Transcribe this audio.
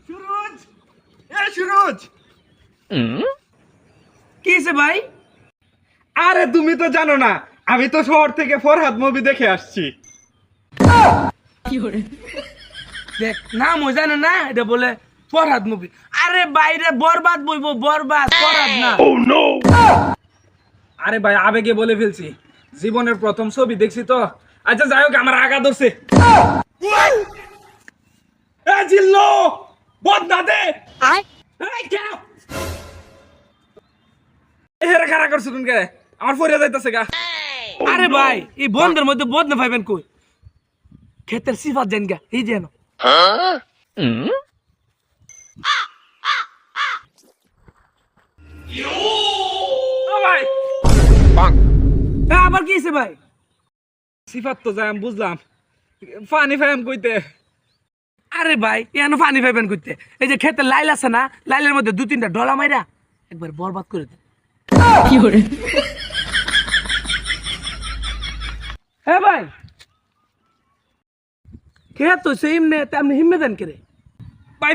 সুরজ সুরজ কি হয়েছে ভাই? আরে তুমি তো জানো না, আমি তো শহর থেকে ফরহাদ মুভি দেখে আসছি। দেখ নাম জানো না, এটা বলে ফরহাদ মুভি। আরে বাইরে বরবাদ বইবো, বরবাদ ফরহাদ না। আরে ভাই আবেগে বলে ফেলছি, জীবনের প্রথম ছবি দেখছি তো। আচ্ছা যাই হোক, আমার আগা ধরছে। জিল্লো বদনা দে হেরা খারা করছো তুমি, আমার ফরিয়া যাইতেছে গা। আরে ভাই এই বন্ধের মধ্যে বদনা পাইবেন কই? ক্ষেতের সিফাত জান গা, এই যেন ভাই আবার কি হয়েছে ভাই? সিফাত তো যাই আমি বুঝলাম, ফানি ফাইম কইতে। আরে ভাই এখানে পানি পাইবেন করতে, এই যে ক্ষেতের লাইল আছে না, লাইলের মধ্যে 2-3টা ডলা মাইরা একবার বরবাদ করে দেন। হ্যাঁ ভাই, ক্ষেত তো সেই তেমনি হিম্মে দেন কে রে ভাই